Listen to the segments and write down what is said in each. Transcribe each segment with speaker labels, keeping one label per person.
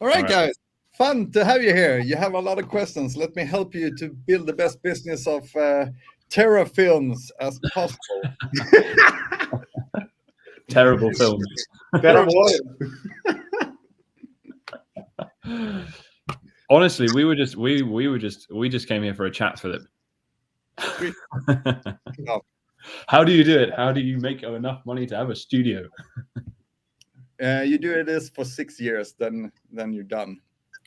Speaker 1: All right,
Speaker 2: All right.
Speaker 1: guys. Fun to have you here. You have a lot of questions. Let me help you to build the best business of terror films as possible.
Speaker 2: Terrible films.
Speaker 1: Terrible.
Speaker 2: Honestly, we just came here for a chat, Philip.
Speaker 1: Sweet. Oh.
Speaker 2: How do you do it? How do you make enough money to have a studio?
Speaker 1: You do this for 6 years, then you're done.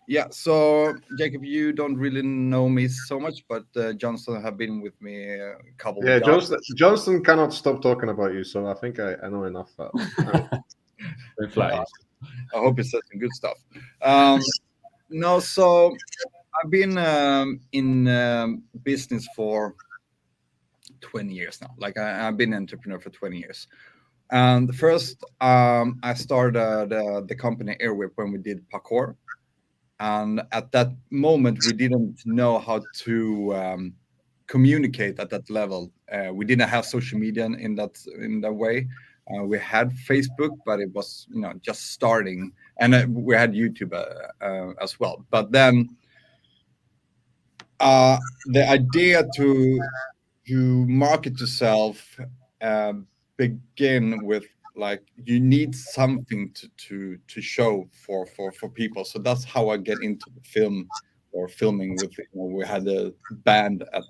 Speaker 1: Yeah. So Jacob, you don't really know me so much, but Johnson have been with me a couple
Speaker 3: Yeah,
Speaker 1: of jobs.
Speaker 3: Johnston cannot stop talking about you, so I think I know enough.
Speaker 2: Don't flatter
Speaker 1: I hope he said some good stuff. No, so I've been in business for 20 years now. Like I've been an entrepreneur for 20 years. And first, I started the company Airwhip when we did parkour. And at that moment, we didn't know how to communicate at that level. We didn't have social media in that way. We had Facebook, but it was just starting, and we had YouTube as well. But then the idea to market yourself uh, begin with, like, you need something to show for people. So that's how I get into the film or filming with, we had a band at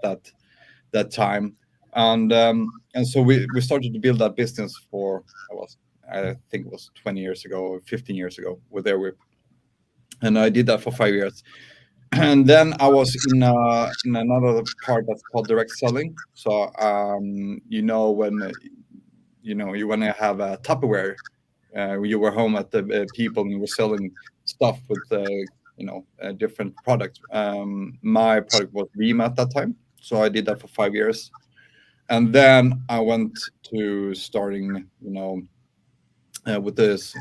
Speaker 1: that time, and so we started to build that business for, I think it was 20 years ago or 15 years ago with Airwhip, and I did that for 5 years. And then I was in another part that's called direct selling. So when you want to have a Tupperware, you were home at the people and you were selling stuff with different products. My product was Veeam at that time, so I did that for 5 years, and then I went to starting with this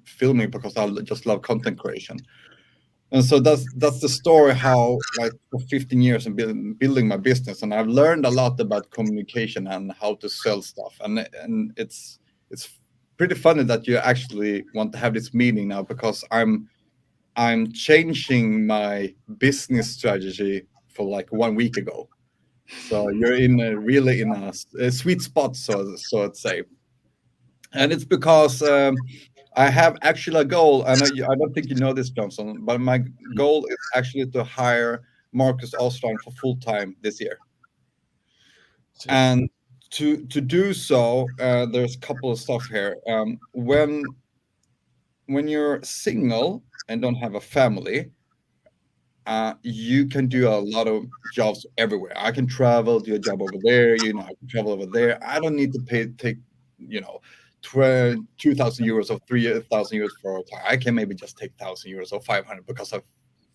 Speaker 1: filming because I just love content creation. And so that's the story how, like, for 15 years and building my business, and I've learned a lot about communication and how to sell stuff, and it's pretty funny that you actually want to have this meeting now, because I'm changing my business strategy for like 1 week ago. So you're really in a sweet spot, so I'd say. And it's because I have actually a goal, and I don't think you know this, Johnson, but my goal is actually to hire Marcus Ostrand for full time this year. And to do so, there's a couple of stuff here. When you're single and don't have a family, you can do a lot of jobs everywhere. I can travel, do a job over there. I can travel over there. I don't need to take, you know, 2,000 euros or 3,000 euros for a time. I can maybe just take 1,000 euros or 500 because I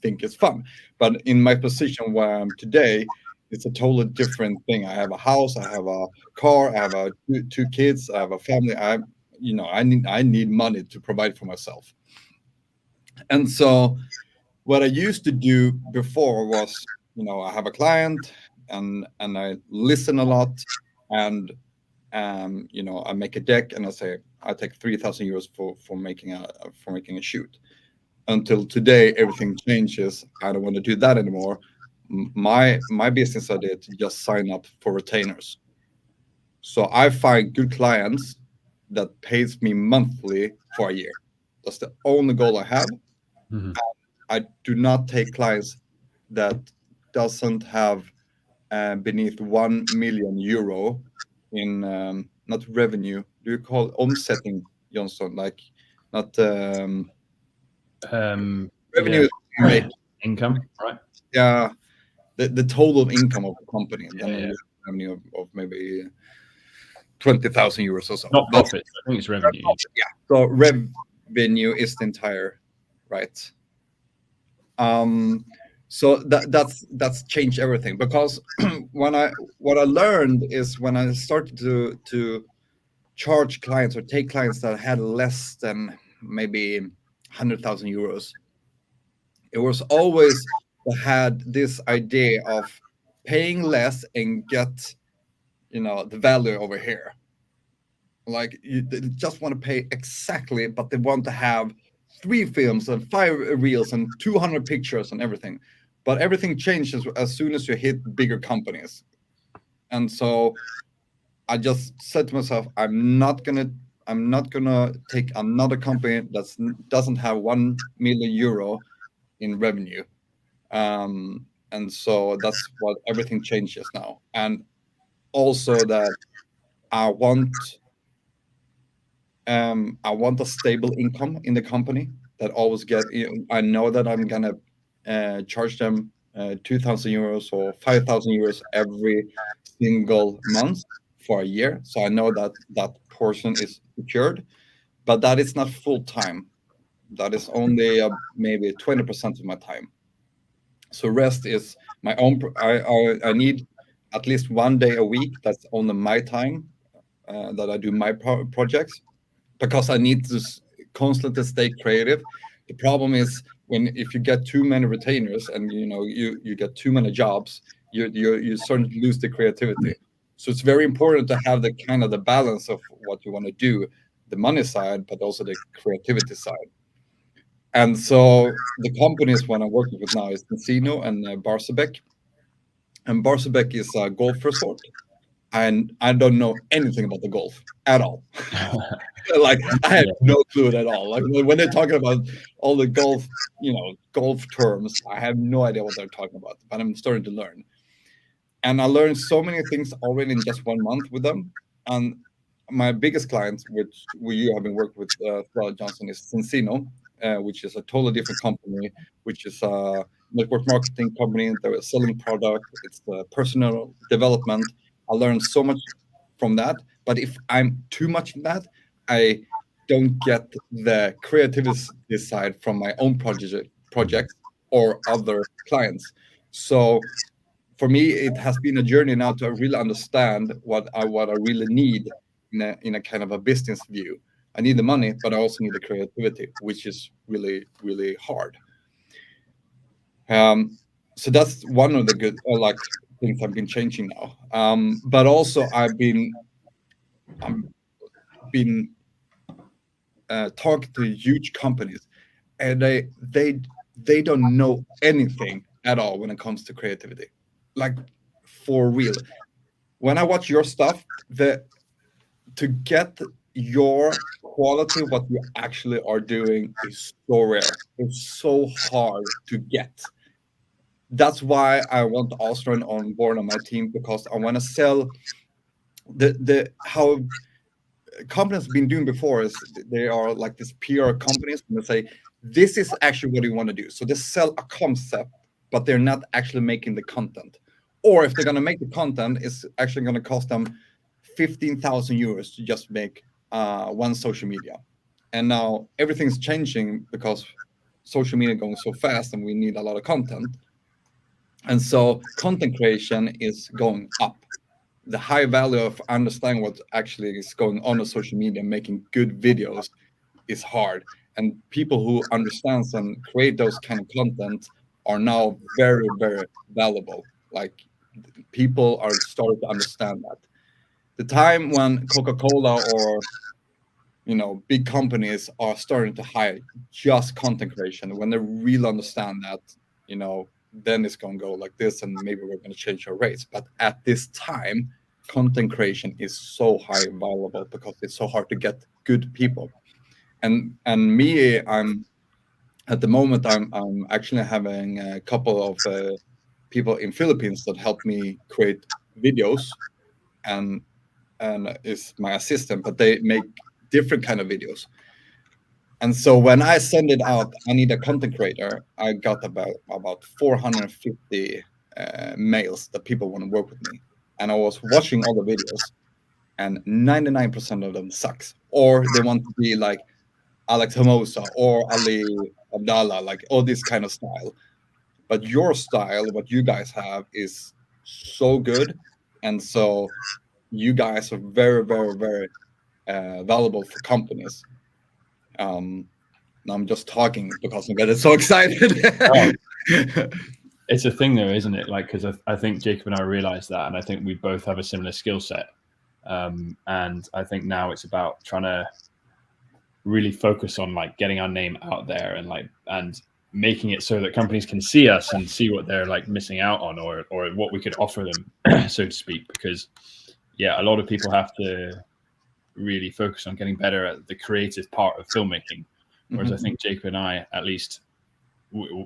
Speaker 1: think it's fun. But in my position where I'm today, it's a totally different thing. I have a house, I have a car, I have two kids, I have a family. I need money to provide for myself. And so what I used to do before was, I have a client, and I listen a lot, and I make a deck, and I say I take 3,000 euros for making a shoot. Until today, everything changes. I don't want to do that anymore. My business idea to just sign up for retainers. So I find good clients that pays me monthly for a year. That's the only goal I have.
Speaker 2: Mhm.
Speaker 1: I do not take clients that doesn't have beneath 1 million euro in, not revenue. Do you call it omsetting, Johnson? Like, not revenue
Speaker 2: Yeah.
Speaker 1: is you make,
Speaker 2: Income, right?
Speaker 1: yeah, the total income of the company, and
Speaker 2: Yeah,
Speaker 1: then
Speaker 2: yeah.
Speaker 1: you have revenue of maybe 20,000 euros or so.
Speaker 2: Not
Speaker 1: But
Speaker 2: profit. I think it's revenue.
Speaker 1: yeah, so revenue is the entire, right? um so that's changed everything, because what I learned is when I started to charge clients or take clients that had less than maybe 100,000 euros, it was always had this idea of paying less and get the value over here. Like, they just want to pay exactly, but they want to have 3 films and 5 reels and 200 pictures and everything. But everything changes as soon as you hit bigger companies. And so I just said to myself, I'm not gonna take another company that doesn't have 1 million euro in revenue. And so that's what everything changes now. And also that I want a stable income in the company that always I know that I'm gonna charge them 2,000 euros or 5,000 euros every single month for a year. So I know that that portion is secured, but that is not full time. That is only maybe 20% of my time. So rest is my own. I need at least 1 day a week. That's only my time that I do my projects, because I need to constantly stay creative. The problem is if you get too many retainers and you get too many jobs, you start to lose the creativity. So it's very important to have the kind of the balance of what you want to do, the money side, but also the creativity side. And so the companies one I'm working with now is Casino and Barsebäck. And Barsebäck is a golf resort, and I don't know anything about the golf at all. Like I had no clue at all. Like when they're talking about all the golf, golf terms, I have no idea what they're talking about. But I'm starting to learn, and I learned so many things already in just 1 month with them. And my biggest client, which you have been working with throughout Johnson, is Cincino, which is a totally different company, which is a network marketing company. They're selling product. It's personal development. I learned so much from that. But if I'm too much in that, I don't get the creativity side from my own projects or other clients. So for me, it has been a journey now to really understand what I really need in a kind of a business view. I need the money, but I also need the creativity, which is really, really hard. So that's one of the good things I've been changing now. But also I've been talking to huge companies, and they don't know anything at all when it comes to creativity, like for real. When I watch your stuff, to get your quality, what you actually are doing, is so rare. It's so hard to get. That's why I want Austrian on board on my team, because I want to sell the how companies have been doing before is they are like these PR companies, and they say this is actually what you want to do. So they sell a concept, but they're not actually making the content. Or if they're going to make the content, it's actually going to cost them 15,000 euros to just make one social media. And now everything's changing because social media going so fast, and we need a lot of content. And so content creation is going up. The high value of understanding what actually is going on social media, making good videos, is hard. And people who understands and create those kind of content are now very, very valuable. Like people are starting to understand that. The time when Coca-Cola or big companies are starting to hire just content creation, when they really understand that, then it's going to go like this, and maybe we're going to change our rates. But at this time, content creation is so high valuable because it's so hard to get good people. And me, I'm at the moment I'm actually having a couple of people in Philippines that help me create videos, and is my assistant, but they make different kind of videos. And so when I send it out, I need a content creator. I got about 450 mails that people want to work with me. And I was watching all the videos, and 99% of them sucks. Or they want to be like Alex Hermosa or Ali Abdallah, like all this kind of style. But your style, what you guys have, is so good. And so you guys are very, very, very valuable for companies. Now I'm just talking because I'm getting so excited.
Speaker 2: It's a thing though, isn't it? Like, because I think Jacob and I realized that, and I think we both have a similar skill set. And I think now it's about trying to really focus on like getting our name out there and making it so that companies can see us and see what they're like missing out on, or what we could offer them, so to speak. Because yeah, a lot of people have to really focus on getting better at the creative part of filmmaking. Whereas I think Jacob and I, at least,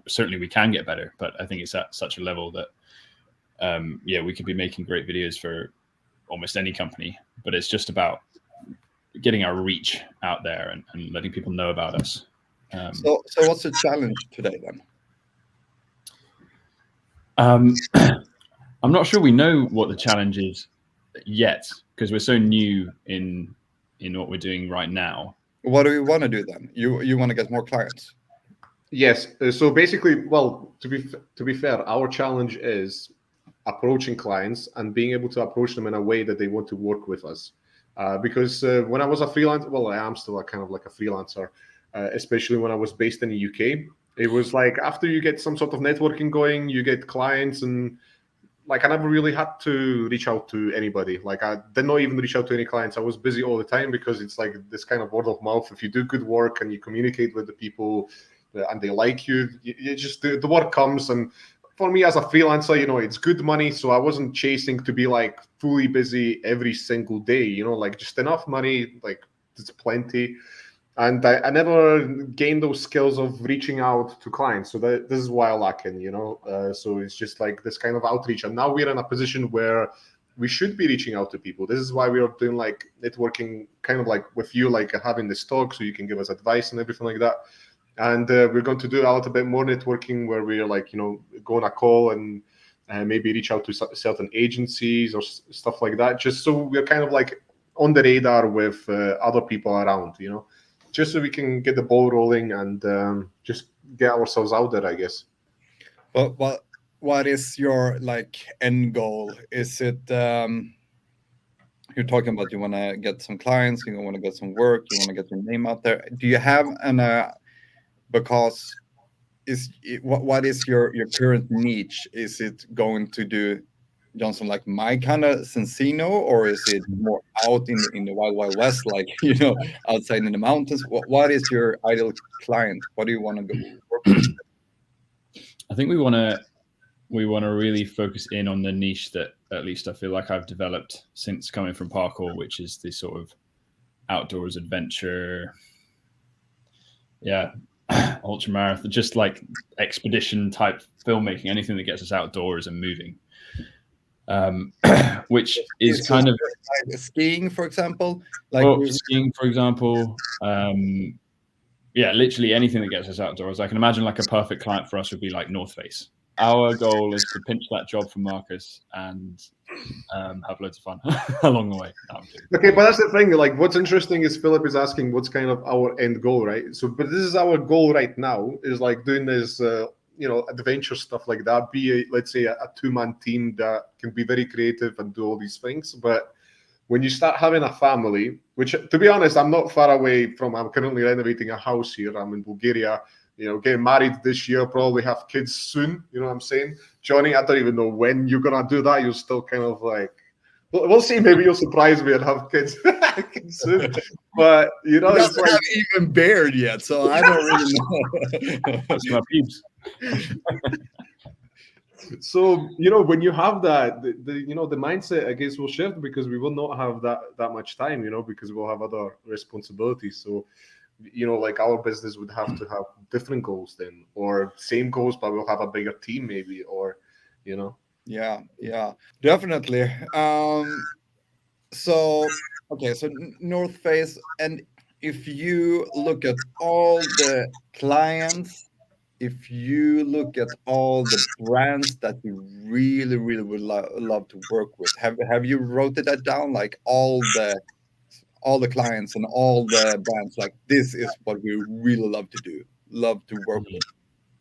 Speaker 2: certainly we can get better, but I think it's at such a level that yeah, we could be making great videos for almost any company, but it's just about getting our reach out there and letting people know about us.
Speaker 1: So what's the challenge today then?
Speaker 2: I'm not sure we know what the challenge is yet, because we're so new in what we're doing right now.
Speaker 1: What do you want to do then? You want to get more clients?
Speaker 3: Yes. So basically, well, to be fair, our challenge is approaching clients and being able to approach them in a way that they want to work with us. Because when I was a freelancer, well, I am still a kind of like a freelancer, especially when I was based in the UK. It was like after you get some sort of networking going, you get clients, and like I never really had to reach out to anybody. Like I did not even reach out to any clients. I was busy all the time because it's like this kind of word of mouth. If you do good work and you communicate with the people and they like you, you just the work comes. And for me as a freelancer, it's good money. So I wasn't chasing to be like fully busy every single day, like just enough money, like it's plenty. And I never gained those skills of reaching out to clients. So this is why I lack in, so it's just like this kind of outreach. And now we're in a position where we should be reaching out to people. This is why we are doing like networking, kind of like with you, like having this talk so you can give us advice and everything like that. And we're going to do a little bit more networking where we're like, go on a call and maybe reach out to certain agencies or stuff like that, just so we're kind of like on the radar with other people around, just so we can get the ball rolling and just get ourselves out there, I guess.
Speaker 1: But what is your like end goal? Is it you're talking about you want to get some clients, you want to get some work, you want to get your name out there? Do you have an because what is your current niche? Is it going to do Johnson like my kind of Sensino, or is it more out in the wild west, like outside in the mountains? What is your ideal client? What do you want to go work with?
Speaker 2: I think we want to really focus in on the niche that at least I feel like I've developed since coming from parkour, which is the sort of outdoors adventure, ultra marathon, just like expedition type filmmaking, anything that gets us outdoors and moving. Which is kind of
Speaker 1: like skiing, for example.
Speaker 2: Skiing, for example. Literally anything that gets us outdoors. I can imagine like a perfect client for us would be like North Face. Our goal is to pinch that job from Marcus and have loads of fun along the way. No,
Speaker 3: okay, but that's the thing. Like, what's interesting is Philip is asking what's kind of our end goal, right? So, but this is our goal right now, is like doing this, adventure stuff like that. Let's say a two-man team that can be very creative and do all these things. But when you start having a family, which, to be honest, I'm not far away from. I'm currently renovating a house here. I'm in Bulgaria. Getting married this year, probably have kids soon. You know what I'm saying? Johnny, I don't even know when you're going to do that. You're still kind of like, we'll see. Maybe you'll surprise me and have kids soon. But,
Speaker 1: it's like, haven't even bared yet, so I don't really know.
Speaker 2: That's my peeps.
Speaker 3: So, when you have that, the mindset, I guess, will shift because we will not have that much time, because we'll have other responsibilities. So, like our business would have to have different goals then, or same goals, but we'll have a bigger team maybe, or,
Speaker 1: Yeah, definitely. So North Face, and if you look at all the clients, if you look at all the brands that you really would love to work with, have you wrote that down, like all the clients and all the brands, like this is what we really love to work with?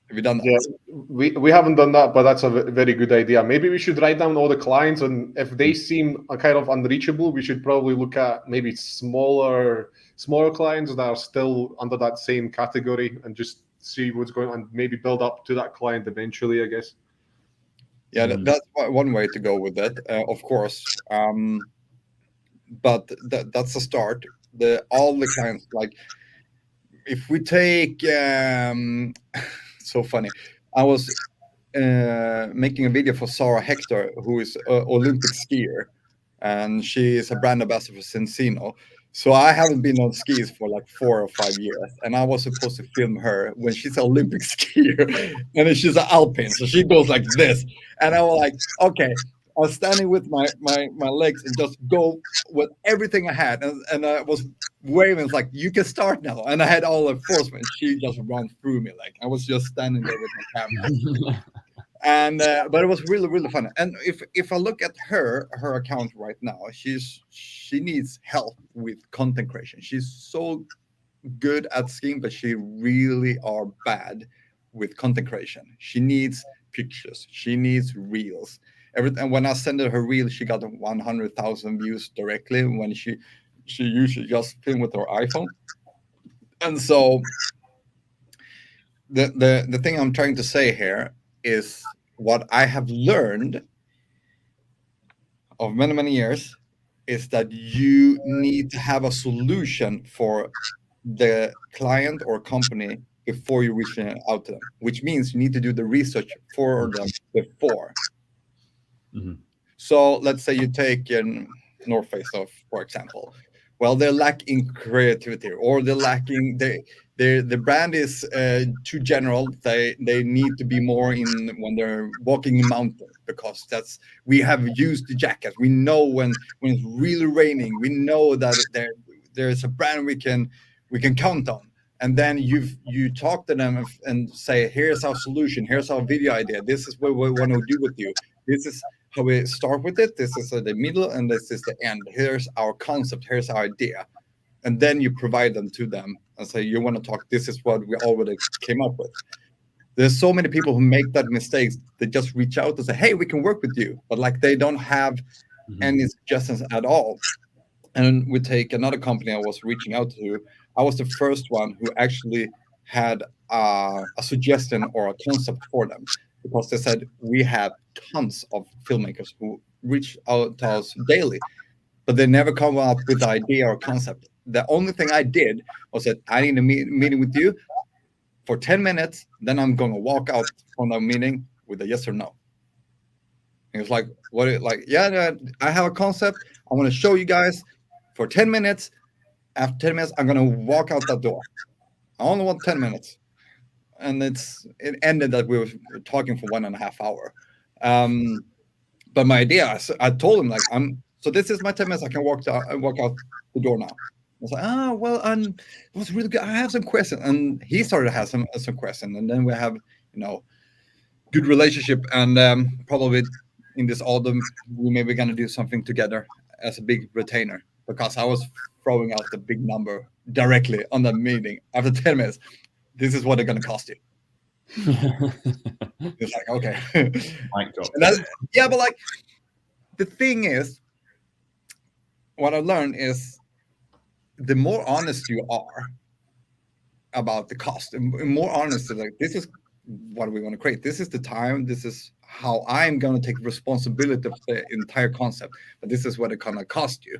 Speaker 1: Have you done that?
Speaker 3: Yeah, we haven't done that, but that's a very good idea. Maybe we should write down all the clients, and if they seem kind of unreachable, we should probably look at maybe smaller clients that are still under that same category and just see what's going on, and maybe build up to that client eventually, I guess.
Speaker 1: Yeah, that's one way to go with that, of course. But that's a start. All the clients, like if we take so funny, I was making a video for Sarah Hector, who is an Olympic skier, and she is a brand ambassador for Cincino. So I haven't been on skis for like 4 or 5 years, and I was supposed to film her when she's an Olympic skier, and then she's an alpine, so she goes like this, and I was like, okay, I was standing with my legs and just go with everything I had, and I was waving, it's like you can start now, and I had all the force, and she just ran through me, like I was just standing there with my camera. And but it was really fun. And if I look at her account right now, she needs help with content creation. She's so good at skiing, but she really are bad with content creation. She needs pictures, she needs reels. Every time when I send her reel, she got 100,000 views directly when she usually just film with her iPhone. And so the thing I'm trying to say here is what I have learned of many years is that you need to have a solution for the client or company before you reach out to them, which means you need to do the research for them before.
Speaker 2: Mhm.
Speaker 1: So let's say you take North Face of, for example. Well, they're lacking creativity, or they're lacking the brand is too general. They need to be more in when they're walking in mountain, because that's we have used the jacket. We know when it's really raining. We know that there's a brand we can count on. And then you talk to them and say, here's our solution, here's our video idea, this is what we want to do with you, this is how we start with it, this is the middle, and this is the end, here's our concept, here's our idea. And then you provide them to them and say, you want to talk, this is what we already came up with. There's so many people who make that mistakes. They just reach out and say, hey, we can work with you, but like they don't have any suggestions at all. And we take another company I was reaching out to. I was the first one who actually had a suggestion or a concept for them, because they said we have tons of filmmakers who reach out to us daily, but they never come up with the idea or concept. The only thing I did was that I need a meeting with you for 10 minutes, then I'm going to walk out from the meeting with a yes or no. And it's like, what? Like, yeah, I have a concept. I want to show you guys for 10 minutes. After 10 minutes, I'm going to walk out that door. I only want 10 minutes. And it ended that we were talking for 1.5 hours. But my idea, I told him, like, so this is my 10 minutes. I can walk out the door now. I was like, well, it was really good. I have some questions. And he started to have some questions. And then we have, good relationship. And probably in this autumn, we may be going to do something together as a big retainer, because I was throwing out the big number directly on the meeting after 10 minutes. This is what they're going to cost you. It's like, okay.
Speaker 2: Mic drop.
Speaker 1: Yeah, but like, the thing is, what I learned is the more honest you are about the cost, and more honest, like, this is what we want to create. This is the time. This is how I'm going to take responsibility of the entire concept. But this is what it's going to cost you.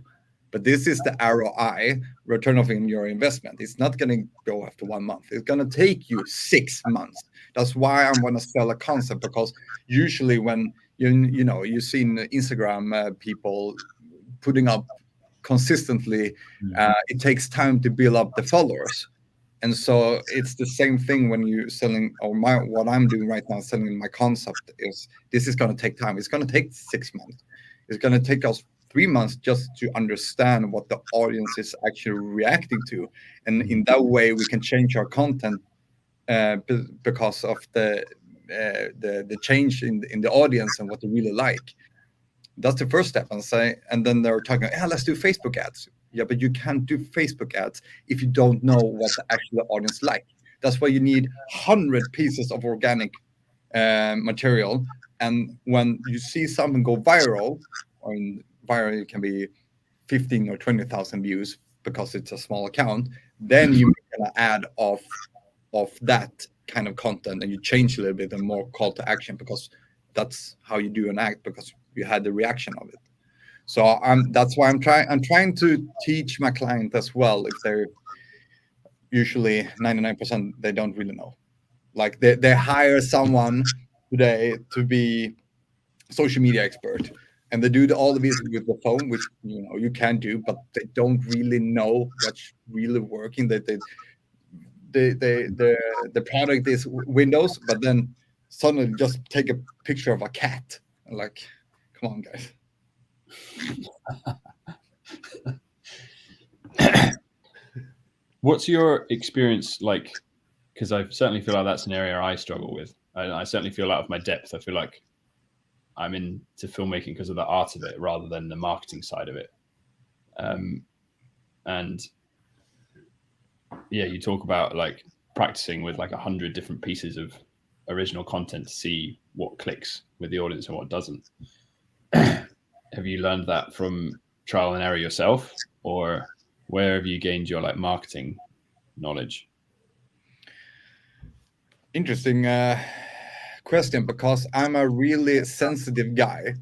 Speaker 1: But this is the ROI, return of your investment. It's not going to go after 1 month. It's going to take you 6 months. That's why I'm going to sell a concept, because usually when you've seen Instagram people putting up consistently, it takes time to build up the followers. And so it's the same thing when you're selling, or what I'm doing right now, selling my concept, is this is going to take time. It's going to take 6 months. It's going to take us 3 months just to understand what the audience is actually reacting to. And in that way, we can change our content because of the change in the audience and what they really like. That's the first step. And then they're talking, yeah, let's do Facebook ads. Yeah, but you can't do Facebook ads if you don't know what the actual audience like. That's why you need 100 pieces of organic material. And when you see something go viral, or viral, it can be 15 or 20,000 views because it's a small account, then you make an ad of that kind of content, and you change a little bit and more call to action, because that's how you do an act, because you had the reaction of it. So that's why I'm trying to teach my client as well, if they're usually 99% they don't really know. Like they hire someone today to be social media expert, and they do all of this with the phone, which you can do, but they don't really know what's really working. The product is Windows, but then suddenly just take a picture of a cat. Like, come on, guys.
Speaker 2: What's your experience like? Because I certainly feel like that's an area I struggle with. I certainly feel out of my depth. I feel like I'm into filmmaking because of the art of it rather than the marketing side of it. And yeah, you talk about like practicing with like 100 different pieces of original content to see what clicks with the audience and what doesn't. Have you learned that from trial and error yourself, or where have you gained your like marketing knowledge?
Speaker 1: Interesting question, because I'm a really sensitive guy.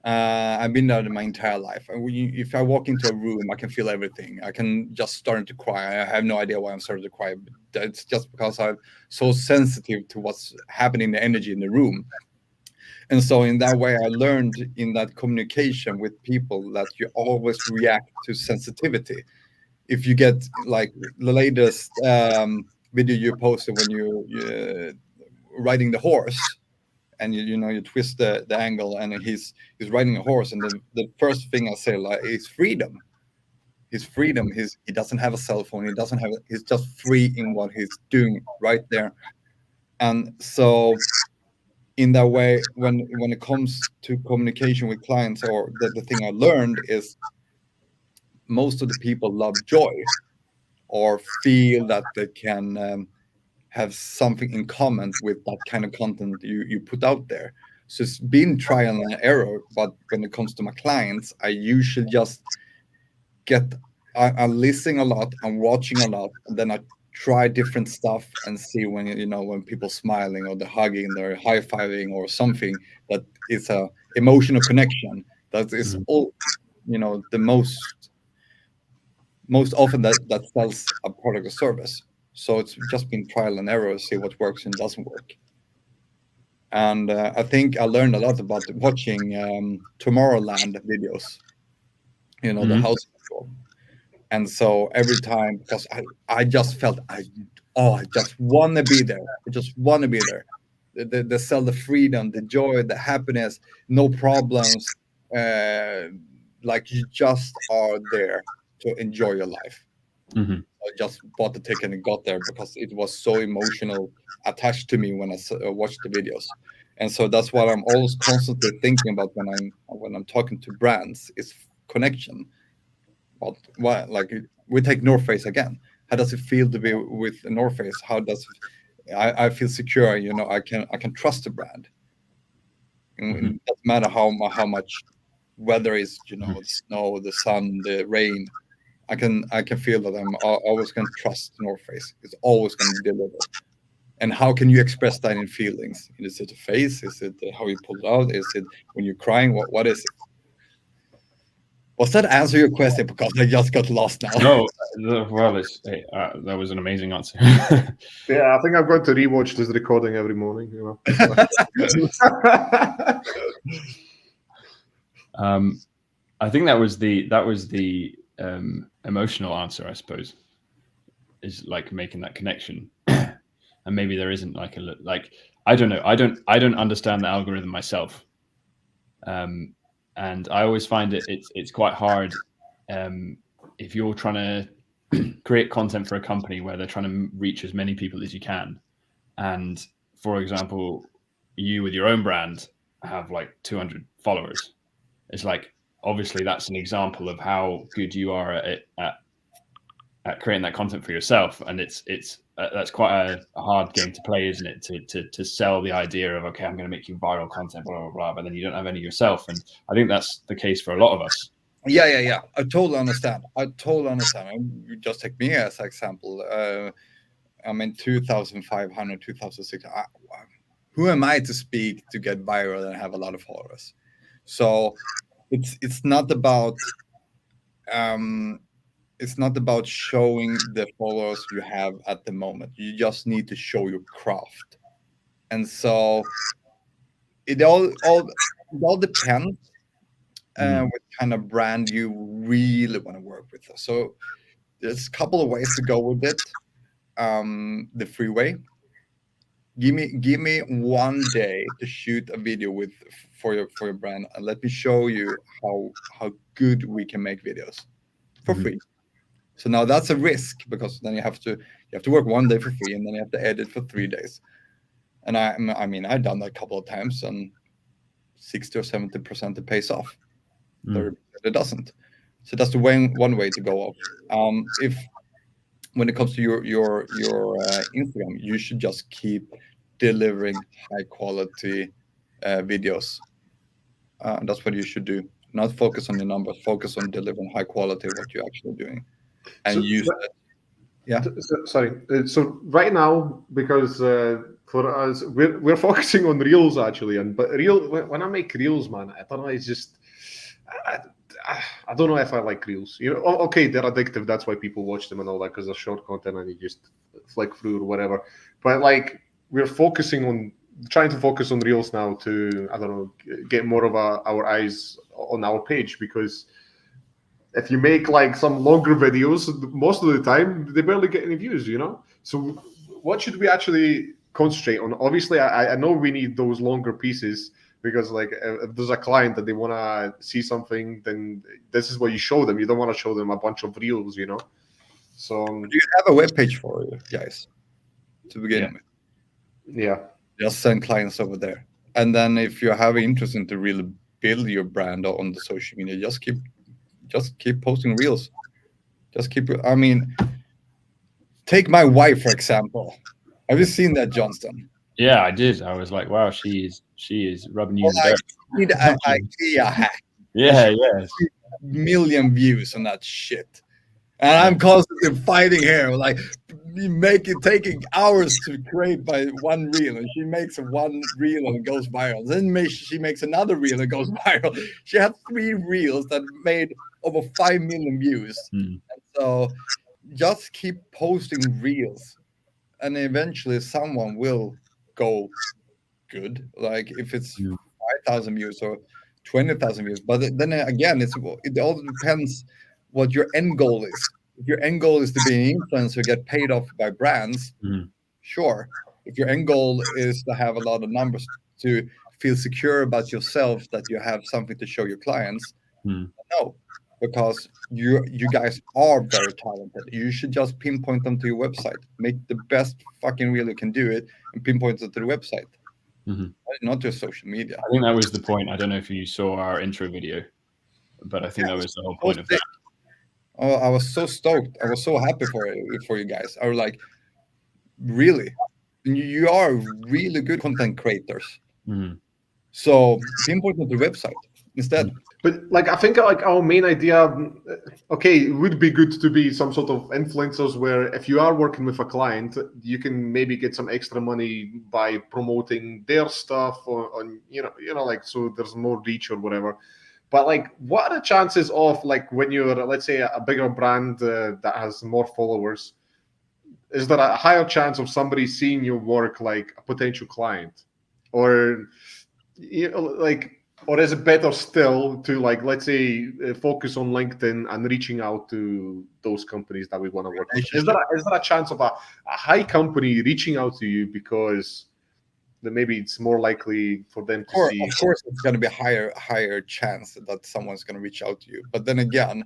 Speaker 1: I've been there my entire life. If I walk into a room, I can feel everything. I can just start to cry. I have no idea why I'm starting to cry. But that's just because I'm so sensitive to what's happening, the energy in the room. And so in that way, I learned in that communication with people that you always react to sensitivity. If you get like the latest video you posted when you riding the horse, and you twist the angle, and he's riding a horse, and the first thing I say like is freedom. His freedom. He doesn't have a cell phone. He's just free in what he's doing right there. And so in that way, when it comes to communication with clients, or the thing I learned is most of the people love joy, or feel that they can have something in common with that kind of content you put out there. So it's been trial and error, but when it comes to my clients, I usually just I'm listening a lot, I'm watching a lot, and then I try different stuff and see when people smiling, or they're hugging, they're high-fiving, or something that is a emotional connection. That is all, the most often that sells a product or service. So it's just been trial and error, see what works and doesn't work. And I think I learned a lot about watching Tomorrowland videos, the house control. And so every time, because I just felt I just want to be there. I just want to be there. They sell the freedom, the joy, the happiness, no problems. Like you just are there to enjoy your life.
Speaker 2: Mm-hmm.
Speaker 1: I just bought the ticket and got there because it was so emotional attached to me when I watched the videos. And so that's what I'm always constantly thinking about when I'm talking to brands, is connection. But what, like, we take North Face again. How does it feel to be with North Face? How does I feel secure? I can trust the brand. And it doesn't matter how much weather is, the snow, the sun, the rain. I can feel that I'm always going to trust North Face. It's always going to deliver. And how can you express that in feelings? Is it a face? Is it how you pull it out? Is it when you're crying? What is it? Was that answer your question? Because I just got lost now.
Speaker 2: No, well, that was an amazing answer.
Speaker 3: Yeah, I think I'm going to rewatch this recording every morning.
Speaker 2: I think that was the emotional answer, I suppose, is like making that connection. And maybe there isn't like I don't know. I don't understand the algorithm myself. And I always find it's quite hard if you're trying to create content for a company where they're trying to reach as many people as you can. And for example, you with your own brand have like 200 followers. It's like, obviously that's an example of how good you are at creating that content for yourself. And it's that's quite a hard game to play, isn't it? To sell the idea of, okay, I'm going to make you viral content, blah, blah, blah, but then you don't have any yourself. And I think that's the case for a lot of us.
Speaker 1: Yeah. I totally understand. You just take me as an example. I'm in 2,500, 2,600. Who am I to speak to get viral and have a lot of followers? So it's not about it's not about showing the followers you have at the moment. You just need to show your craft. And so it all depends what kind of brand you really want to work with. So there's a couple of ways to go with it. The free way. Give me one day to shoot a video with for your brand, and let me show you how good we can make videos for free. So now that's a risk, because then you have to work one day for free, and then you have to edit for 3 days. And I mean I've done that a couple of times, and 60 or 70% it pays off. 30% it doesn't. So that's the one way to go off. If when it comes to your Instagram, you should just keep delivering high quality videos. That's what you should do. Not focus on the numbers. Focus on delivering high quality what you're actually doing, and
Speaker 3: So,
Speaker 1: use that. Yeah.
Speaker 3: sorry. So right now, because for us, we're focusing on reels actually, and but when I make reels, man, I don't know. It's just I, I don't know if I like reels. Okay, they're addictive. That's why people watch them and all that, because they're short content and you just flick through or whatever. But like we're trying to focus on reels now to, I don't know, get more of our eyes on our page, because if you make like some longer videos, most of the time they barely get any views, So what should we actually concentrate on? Obviously, I know we need those longer pieces, because like if there's a client that they want to see something, then this is what you show them. You don't want to show them a bunch of reels, So
Speaker 1: Do you have a web page for you guys to begin with?
Speaker 3: yeah.
Speaker 1: Just send clients over there, and then if you have interest in to really build your brand on the social media, just keep posting reels. Just keep. I mean, take my wife for example. Have you seen that, Johnston?
Speaker 2: Yeah, I did. I was like, wow, she is rubbing you in the
Speaker 1: Like,
Speaker 2: dirt.
Speaker 1: need an IKEA hack.
Speaker 2: Yeah, yeah.
Speaker 1: Million views on that shit, and I'm constantly fighting here. Like, taking hours to create by one reel, and she makes one reel and it goes viral. Then she makes another reel and it goes viral. She had 3 reels that made over 5 million views. And so just keep posting reels, and eventually someone will go good. Like if it's 5,000 views or 20,000 views. But then again, it all depends what your end goal is. If your end goal is to be an influencer, get paid off by brands, sure. If your end goal is to have a lot of numbers, to feel secure about yourself, that you have something to show your clients, no, because you guys are very talented. You should just pinpoint them to your website. Make the best fucking reel you can do it, and pinpoint it to the website, not just social media.
Speaker 2: I think that was the point. I don't know if you saw our intro video, but I think that was the whole point of that.
Speaker 1: Oh, I was so stoked. I was so happy for you guys. I was like, really? You are really good content creators. So pinpoint to the website instead.
Speaker 3: But like I think like our main idea, okay, it would be good to be some sort of influencers where if you are working with a client, you can maybe get some extra money by promoting their stuff on like, so there's more reach or whatever. But like, what are the chances of, like, when you're, let's say, a bigger brand that has more followers, is there a higher chance of somebody seeing your work like a potential client, or or is it better still to, like, let's say, focus on LinkedIn and reaching out to those companies that we want to work with? Is there a chance of a high company reaching out to you because then maybe it's more likely for them to see?
Speaker 1: Of course, it's going to be a higher chance that someone's going to reach out to you. But then again,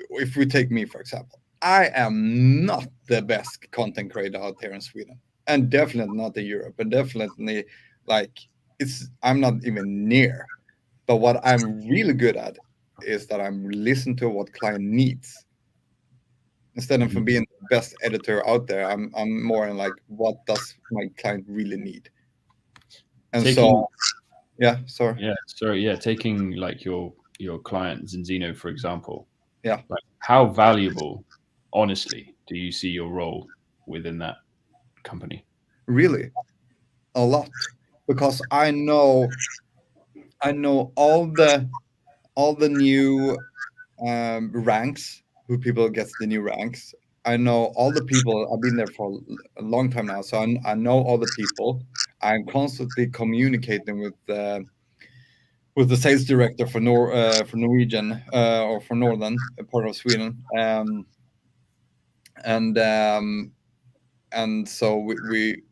Speaker 1: if we take me, for example, I am not the best content creator out here in Sweden, and definitely not in Europe, and definitely I'm not even near. But what I'm really good at is that I'm listening to what client needs. Instead of being the best editor out there, I'm more in like, what does my client really need? And
Speaker 2: taking like your client Zinzino, for example.
Speaker 1: Yeah.
Speaker 2: Like, how valuable, honestly, do you see your role within that company?
Speaker 1: Really, a lot, because I know all the new ranks who people gets the new ranks. I know all the people. I've been there for a long time now, so I know all the people. I'm constantly communicating with the sales director for Norwegian or for Northern part of Sweden, and so we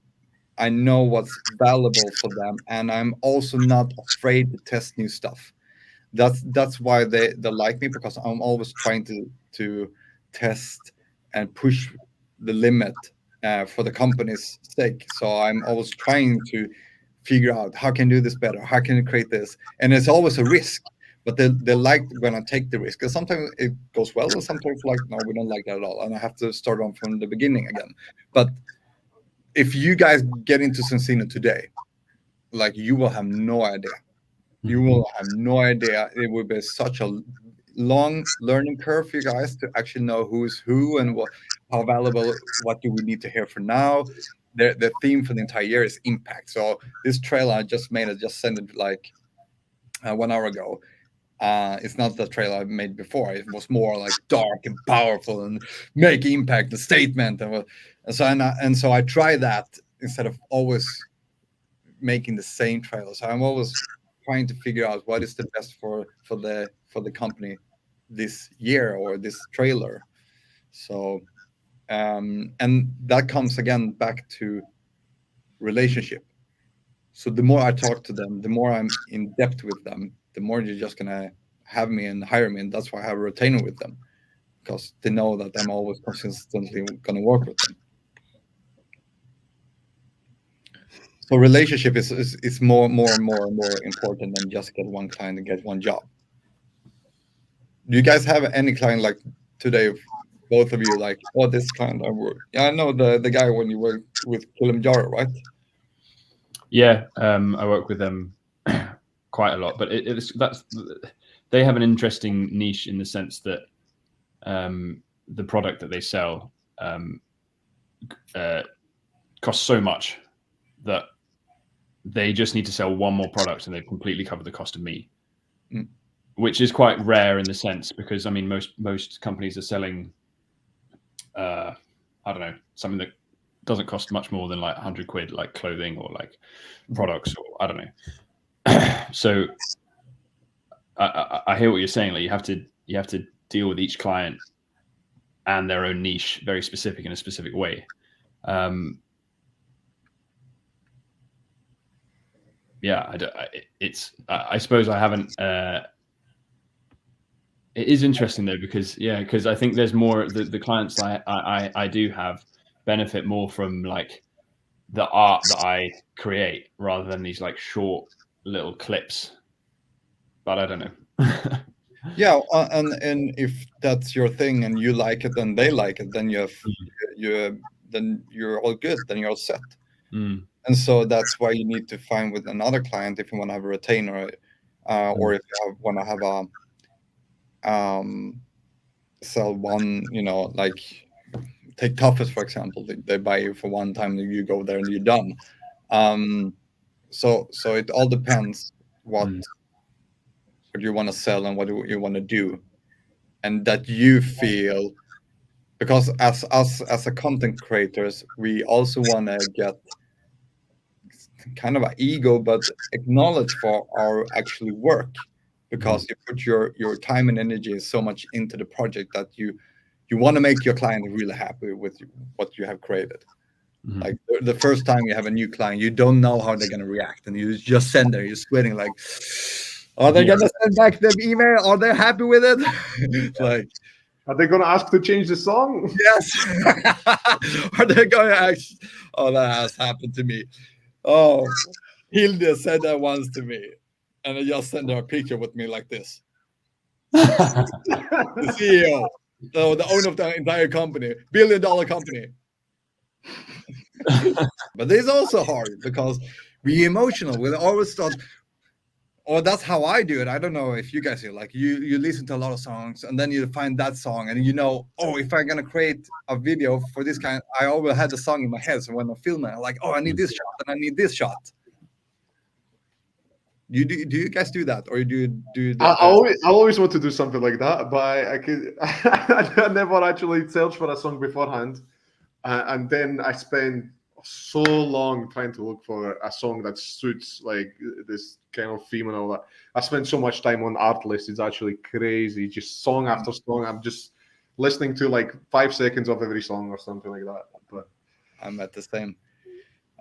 Speaker 1: I know what's valuable for them, and I'm also not afraid to test new stuff. That's why they like me, because I'm always trying to test and push the limit for the company's sake. So I'm always trying to figure out how can I do this better, how can I create this, and it's always a risk. But they like when I take the risk, because sometimes it goes well, and sometimes like no, we don't like that at all, and I have to start on from the beginning again. But if you guys get into Sensino today, like you will have no idea. You will have no idea. It will be such a long learning curve for you guys to actually know who's who and what, how valuable, what do we need to hear for now. The theme for the entire year is impact. So this trailer I just made, I just sent it like 1 hour ago. It's not the trailer I made before. It was more like dark and powerful and make impact, the statement, and so I try that instead of always making the same trailer. So I'm always trying to figure out what is the best for the company this year or this trailer. So and that comes again back to relationship. So the more I talk to them, the more I'm in depth with them, the more you're just gonna have me and hire me, and that's why I have a retainer with them, because they know that I'm always consistently gonna work with them. So relationship is more and more important than just get one client and get one job. Do you guys have any client like today? Both of you like, oh, this client I work. Yeah, I know the guy when you work with Kilimanjaro, right?
Speaker 2: Yeah, I work with them quite a lot, but they have an interesting niche in the sense that the product that they sell costs so much that they just need to sell one more product and they've completely covered the cost of me, which is quite rare in the sense because I mean most companies are selling I don't know, something that doesn't cost much more than like 100 quid, like clothing or like products or I don't know. So I hear what you're saying. Like you have to deal with each client and their own niche, very specific in a specific way. Yeah, I suppose I haven't. It is interesting though because I think there's more the clients I do have benefit more from like the art that I create rather than these like short little clips. But I don't know.
Speaker 1: Yeah, and if that's your thing and you like it and they like it, then then you're all good. Then you're all set. And so that's why you need to find with another client if you want to have a retainer, or if you want to have a sell one. You know, like take Toughest for example. They buy you for one time, and you go there and you're done. So it all depends what you want to sell and what you want to do, and that you feel, because as us as a content creators, we also want to get kind of an ego, but acknowledge for our actually work, because you put your time and energy so much into the project that you want to make your client really happy with what you have created. Like the first time you have a new client, you don't know how they're going to react, and you just send there, you're sweating like, are they going to send back the email? Are they happy with it? Like,
Speaker 3: are they going to ask to change the song?
Speaker 1: Yes. Are they going to ask? Oh, that has happened to me. Oh, Hilde said that once to me, and I just sent her a picture with me like this. The CEO, the owner of the entire company, billion-dollar company. But it's also hard because we're emotional. We always thought, or that's how I do it. I don't know if you guys do. Like you listen to a lot of songs, and then you find that song, and you know, oh, if I'm gonna create a video for this kind, I always had the song in my head. So when I'm filming, I'm like, oh, I need this shot, and I need this shot. Do you guys do that, or do you do
Speaker 3: I,
Speaker 1: the?
Speaker 3: I always, I always want to do something like that, but I could. I never actually searched for a song beforehand, and then I spend so long trying to look for a song that suits like this kind of theme and all that. I spend so much time on Artlist; it's actually crazy. Just song after song, I'm just listening to like 5 seconds of every song or something like that. But
Speaker 1: I'm at the same.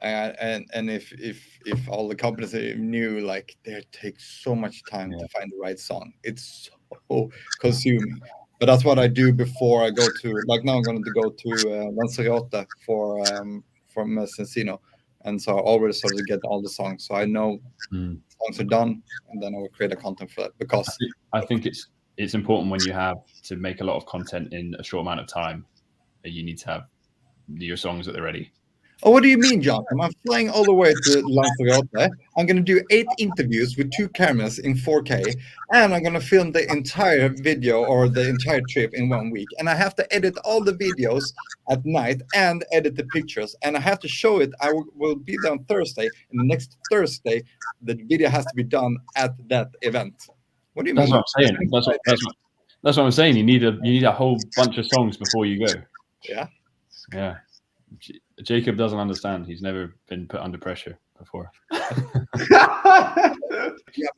Speaker 1: And if all the companies knew, like, they take so much time
Speaker 2: Yeah.
Speaker 1: to find the right song, it's so consuming. But that's what I do before I go to, like, now I'm going to go to Lanzarote from Sensino, and so I already started to get all the songs, so I know
Speaker 2: Mm.
Speaker 1: songs are done, and then I will create a content for that because
Speaker 2: I think it's important when you have to make a lot of content in a short amount of time. You need to have your songs at the ready.
Speaker 1: Oh, what do you mean, Jonathan? I'm flying all the way to Lanzarote. I'm going to do 8 interviews with 2 cameras in 4K, and I'm going to film the entire video or the entire trip in 1 week. And I have to edit all the videos at night and edit the pictures. And I have to show it. I will be there on Thursday, and the next Thursday, the video has to be done at that event. What do you
Speaker 2: That's
Speaker 1: mean?
Speaker 2: what I'm saying. That's what I'm saying. You need a whole bunch of songs before you go.
Speaker 1: Yeah.
Speaker 2: Yeah. Jacob doesn't understand. He's never been put under pressure before.
Speaker 1: Yeah,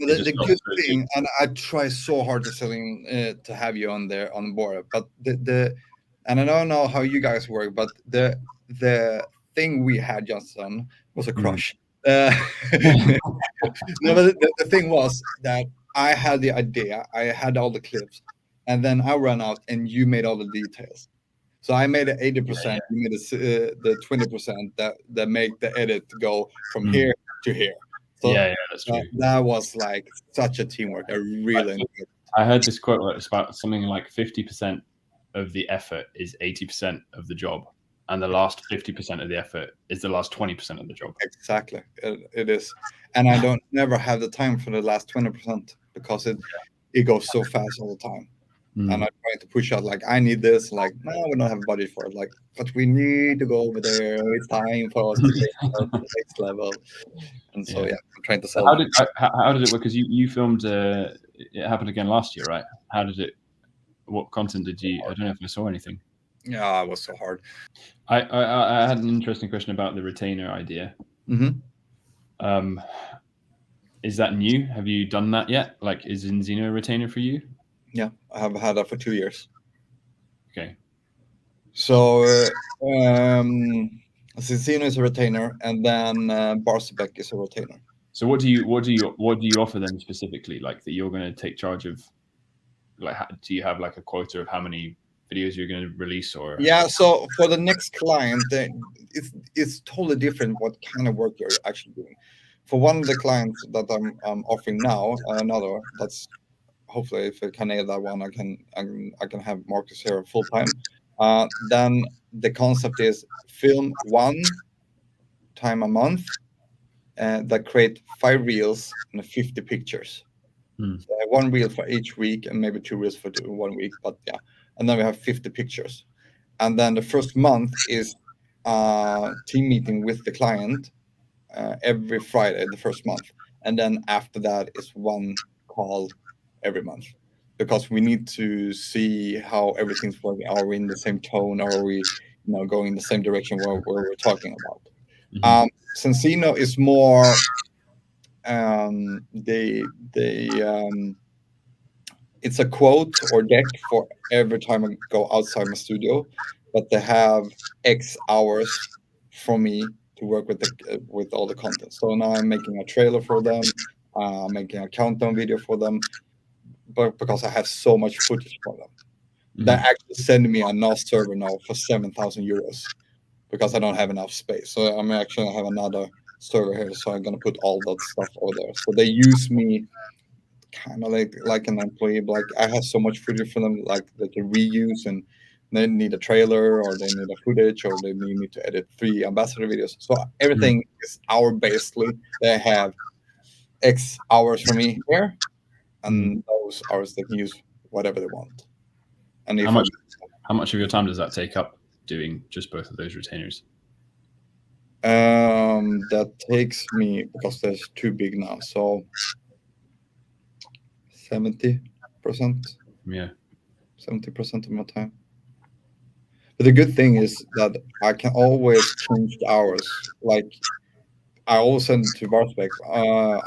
Speaker 1: but the good thing, and I try so hard to have you on there on board, but the and I don't know how you guys work, but the thing we had, Johnson, was a crush. No, but the thing was that I had the idea, I had all the clips, and then I ran out, and you made all the details. So I made it 80%. You made the 20% that make the edit go from here to here. So
Speaker 2: yeah, that's true.
Speaker 1: that was like such a teamwork. I really enjoyed it.
Speaker 2: I heard this quote where it's about something like 50% of the effort is 80% of the job, and the last 50% of the effort is the last 20% of the job.
Speaker 1: Exactly, it is, and I don't never have the time for the last 20% because it goes so fast all the time. And I'm trying to push out, like, I need this, like, no, we don't have a budget for it, like, but we need to go over there. It's time for us to take it to the next level. And so yeah, I'm trying to sell.
Speaker 2: How did it work? Because you filmed it happened again last year, right? How did it? What content did you? I don't know if I saw anything.
Speaker 1: Yeah, it was so hard.
Speaker 2: I had an interesting question about the retainer idea. Is that new? Have you done that yet? Like, is Enzino a retainer for you?
Speaker 1: Yeah, I have had that for 2 years.
Speaker 2: Okay.
Speaker 1: So Enzino is a retainer, and then Barsebek is a retainer.
Speaker 2: So what do you offer them specifically? Like, that you're going to take charge of? Like, do you have like a quota of how many videos you're going to release? Or
Speaker 1: yeah, so for the next client, it's totally different what kind of work you're actually doing. For one of the clients that I'm offering now, another that's hopefully, if I can nail that one, I can have Marcus here full time. Then the concept is film 1 time a month that create 5 reels and 50 pictures. So 1 reel for each week and maybe 2 reels for 1 week, but yeah. And then we have 50 pictures. And then the first month is team meeting with the client every Friday, the first month. And then after that is 1 call every month, because we need to see how everything's working. Are we in the same tone? Are we going in the same direction where we're talking about? Sensino is more it's a quote or deck for every time I go outside my studio, but they have X hours from me to work with all the content. So now I'm making a trailer for them, making a countdown video for them, but because I have so much footage for them, they actually send me a NAS server now for 7,000 euros because I don't have enough space. So I'm actually have another server here, so I'm gonna put all that stuff over there. So they use me kind of like an employee, but like I have so much footage for them, like they can reuse, and they need a trailer or they need a footage or they need me to edit 3 ambassador videos. So everything is hour basically. They have X hours for me here, and those hours they can use whatever they want. And
Speaker 2: how much of your time does that take up doing just both of those retainers?
Speaker 1: That takes me, because there's too big now, so 70%,
Speaker 2: Yeah.
Speaker 1: 70% of my time. But the good thing is that I can always change the hours. Like, I always send to Varsvik,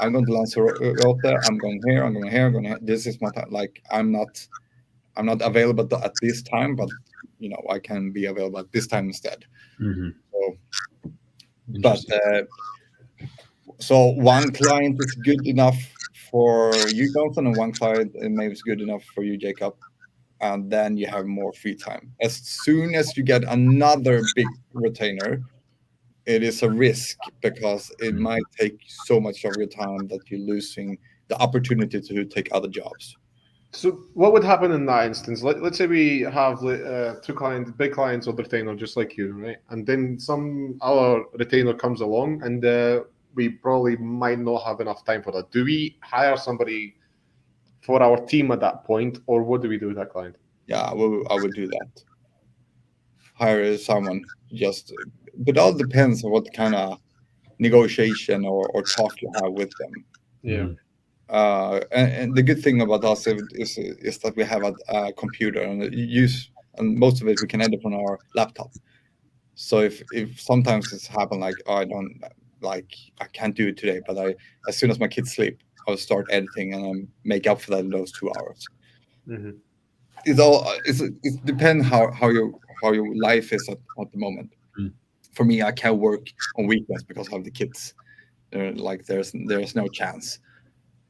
Speaker 1: I'm going to Lanzarote, I'm going here, I'm going here, I'm going here. This is my time. Like, I'm not available at this time, but I can be available at this time instead.
Speaker 2: Hmm.
Speaker 1: So, but
Speaker 2: Interesting.
Speaker 1: so one client is good enough for you, Jonathan, and one client maybe is good enough for you, Jacob, and then you have more free time. As soon as you get another big retainer, it is a risk, because it might take so much of your time that you're losing the opportunity to take other jobs.
Speaker 3: So what would happen in that instance? Let's say we have two clients, big clients on the retainer, just like you, right? And then some other retainer comes along, and we probably might not have enough time for that. Do we hire somebody for our team at that point, or what do we do with that client?
Speaker 1: Yeah, I would do that. Hire someone, just, but all depends on what kind of negotiation or talk you have with them.
Speaker 3: Yeah.
Speaker 1: And the good thing about us is that we have a computer, and most of it we can edit on our laptop. So if sometimes it's happened, like, oh, I can't do it today, but as soon as my kids sleep, I'll start editing and make up for that in those 2 hours.
Speaker 3: Hmm.
Speaker 1: It depends how your life is at the moment.
Speaker 2: Mm.
Speaker 1: For me, I can't work on weekends because I have the kids. Like, there's no chance,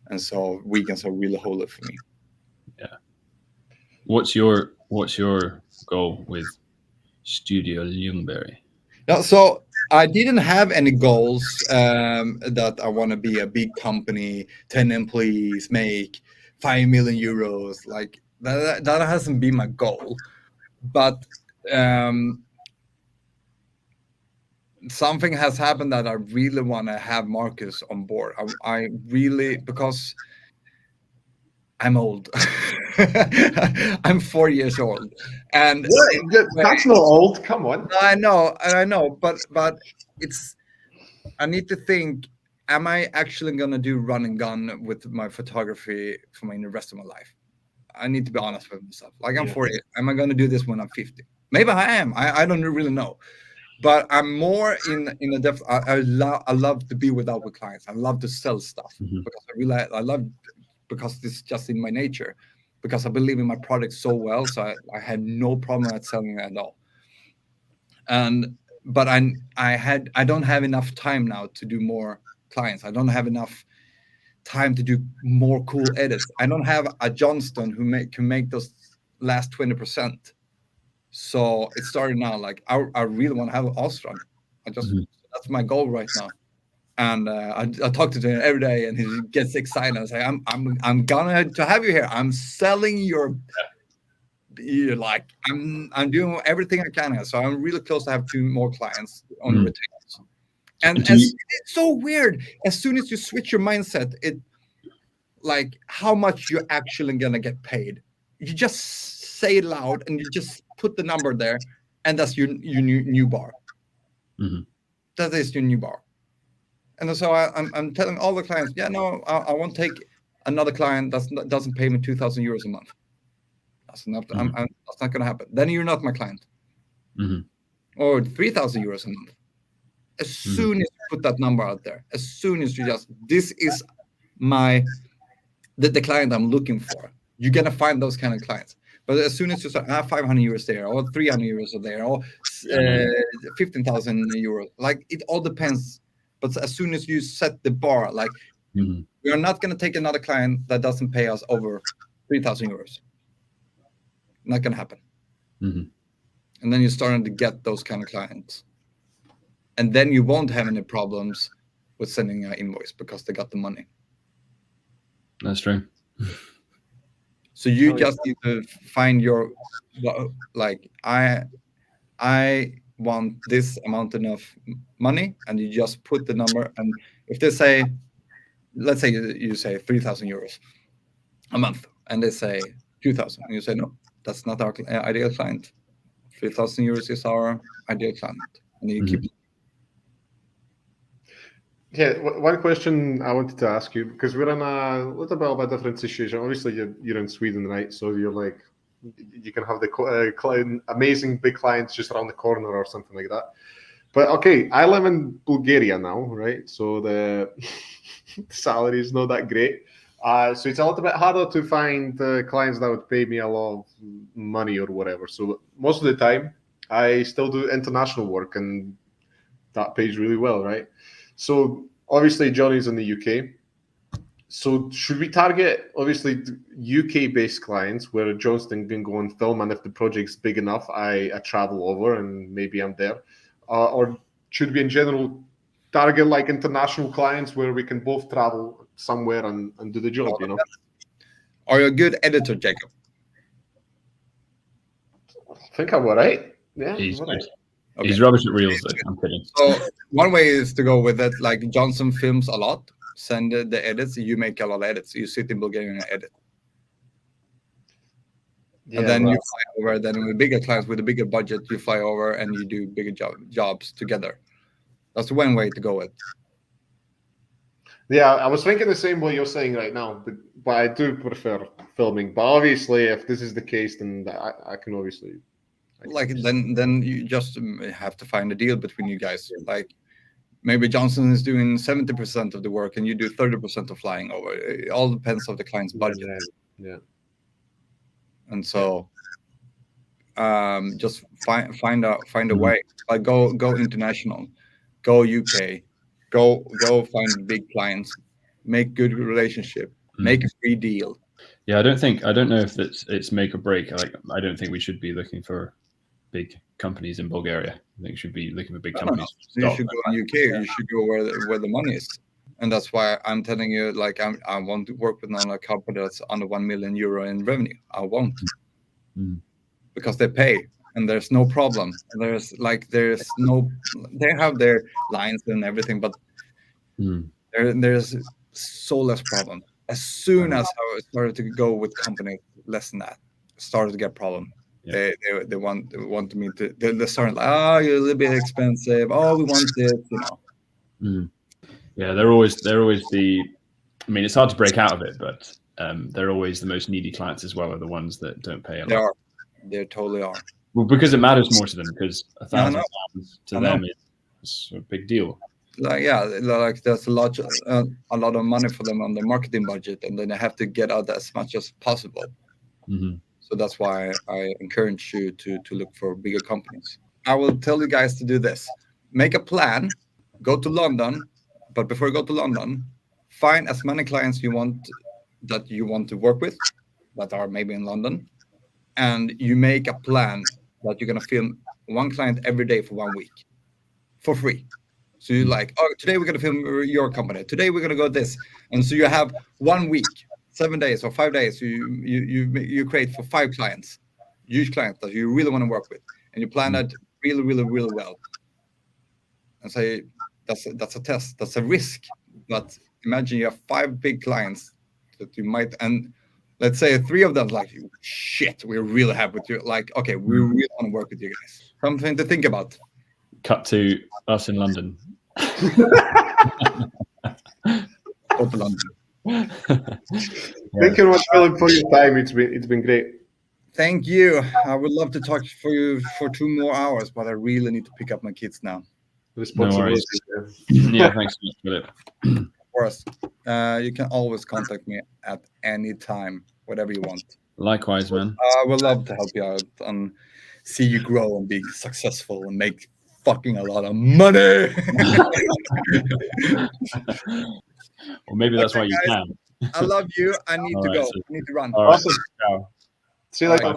Speaker 1: and so weekends are really holy for me.
Speaker 2: Yeah. What's your goal with Studio Ljungberg?
Speaker 1: Now, so I didn't have any goals, that I want to be a big company, 10 employees, make 5 million euros. Like, that hasn't been my goal. But um, something has happened that I really want to have Marcus on board. I really, because I'm old. I'm 4 years old, and in
Speaker 3: What?
Speaker 1: a way,
Speaker 3: That's not old. Come on.
Speaker 1: I know, but it's. I need to think. Am I actually gonna do run and gun with my photography for the rest of my life? I need to be honest with myself. Like, I'm
Speaker 3: Yeah.
Speaker 1: 40. Am I gonna do this when I'm 50? Maybe I am. I don't really know. But I'm more in a depth. I love to be with clients. I love to sell stuff,
Speaker 2: Mhm.
Speaker 1: because I love, because this is just in my nature, because I believe in my product so well. So I had no problem at selling it at all. And but I don't have enough time now to do more clients. I don't have enough time to do more cool edits. I don't have a Johnston who can make those last 20%. So it started now. Like, I really want to have Ostrand.
Speaker 2: Mhm.
Speaker 1: That's my goal right now. And I talk to him every day, and he gets excited. I say, I'm gonna to have you here. I'm selling like, I'm doing everything I can here. So I'm really close to have 2 more clients on the
Speaker 2: Mm.
Speaker 1: retainers. And
Speaker 2: Do you,
Speaker 1: it's so weird. As soon as you switch your mindset, it, like, how much you're actually gonna get paid. You just say it loud, and you just put the number there, and that's your new bar.
Speaker 2: Mhm.
Speaker 1: That is your new bar. And so I'm telling all the clients, yeah, no, I won't take another client that doesn't pay me 2,000 euros a month. That's not.
Speaker 2: Mhm.
Speaker 1: That's not gonna happen. Then you're not my client.
Speaker 2: Mhm.
Speaker 1: Or 3,000 euros a month. As
Speaker 2: Mhm.
Speaker 1: soon as you put that number out there, as soon as you just, this is my the client I'm looking for, you're gonna find those kind of clients. But as soon as you start, 500 euros there, or 300 euros there, or
Speaker 2: Yeah, no, no.
Speaker 1: 15,000 euros, like, it all depends. But as soon as you set the bar, like,
Speaker 2: Mhm.
Speaker 1: we are not gonna take another client that doesn't pay us over 3,000 euros. Not gonna happen.
Speaker 2: Mhm.
Speaker 1: And then you're starting to get those kind of clients, and then you won't have any problems with sending an invoice, because they got the money.
Speaker 2: That's true.
Speaker 1: So you
Speaker 3: Oh, yeah.
Speaker 1: just need to find your, like, I want this amount of money, and you just put the number. And if they say, let's say you say 3,000 euros a month, and they say 2,000, and you say, no, that's not our ideal client. 3,000 euros is our ideal client, and you keep.
Speaker 2: Mhm.
Speaker 3: Yeah, one question I wanted to ask you, because we're in a little bit of a different situation. Obviously, you're in Sweden, right? So you're like, you can have the client, amazing big clients just around the corner or something like that. But okay, I live in Bulgaria now, right? So the salary is not that great. So it's a little bit harder to find clients that would pay me a lot of money or whatever. So most of the time, I still do international work, and that pays really well, right? So obviously, Johnny's in the UK. So should we target obviously UK-based clients where Johnston can go and film, and if the project's big enough, I travel over and maybe I'm there, or should we in general target like international clients where we can both travel somewhere and do the job? You know,
Speaker 1: Are you a good editor, Jacob?
Speaker 3: I think I'm all right. Yeah,
Speaker 2: He's
Speaker 3: I'm all right.
Speaker 2: good. He's rubbish at reels, though. I'm kidding.
Speaker 1: So one way is to go with it. Like Johnson films a lot, send the edits. You make a lot of edits. You sit in Bulgaria and edit, and then you fly over. Then with bigger clients with a bigger budget, you fly over and you do bigger jobs together. That's one way to go with.
Speaker 3: Yeah, I was thinking the same way you're saying right now, but I do prefer filming. But obviously, if this is the case, then I can obviously.
Speaker 1: Like then you just have to find a deal between you guys. Like maybe Johnson is doing 70% of the work and you do 30% of flying over. It all depends on the client's budget.
Speaker 3: Yeah.
Speaker 1: And so just find a way. Like go international, go UK, go find big clients, make good relationship, make a free deal.
Speaker 2: Yeah, I don't know if it's make or break. Like I don't think we should be looking for big companies in Bulgaria. I think we should be looking for big companies.
Speaker 1: You should go in UK. You should go where the money is, and that's why I'm telling you. Like I want to work with a company that's under 1 million euro in revenue. I won't, because they pay and there's no problem. There's no. They have their lines and everything, but there's so less problem. As soon as I started to go with companies less than that, started to get problem. Yeah. They want me to. They're starting like, oh, you're a little bit expensive. Oh, we want this, you know.
Speaker 2: Yeah, they're always the. I mean, it's hard to break out of it, but they're always the most needy clients as well. Are the ones that don't pay a lot.
Speaker 1: They totally are.
Speaker 2: Well, because it matters more to them. Because £1,000 to them is a big deal.
Speaker 1: Like there's a lot of money for them on the marketing budget, and then they have to get out as much as possible. So that's why I encourage you to look for bigger companies. I will tell you guys to do this. Make a plan, go to London, but before you go to London, find as many clients that you want to work with that are maybe in London, and you make a plan that you're going to film one client every day for 1 week for free. So you're like, oh, today we're going to film your company. Today we're going to go this. And so you have 1 week, 7 days or 5 days, you create for 5 clients, huge clients that you really want to work with, and you plan that really, really, really well. And say that's a test, that's a risk. But imagine you have 5 big clients that you might, and let's say 3 of them like, shit, we're really happy with you. Like, okay, we really want to work with you guys. Something to think about.
Speaker 2: Cut to us in London.
Speaker 1: Go to London.
Speaker 3: Thank you very much, Philip, for your time. It's been great.
Speaker 1: Thank you. I would love to talk for you for 2 more hours, but I really need to pick up my kids now.
Speaker 3: Responsibility.
Speaker 2: Yeah, thanks, Philip.
Speaker 1: Of course. You can always contact me at any time, whatever you want.
Speaker 2: Likewise, man.
Speaker 1: I would love to help you out and see you grow and be successful and make fucking a lot of money.
Speaker 2: Well, maybe that's why you can.
Speaker 1: I love you. I need to go. I need to run.
Speaker 2: All right.
Speaker 3: Awesome. See you later.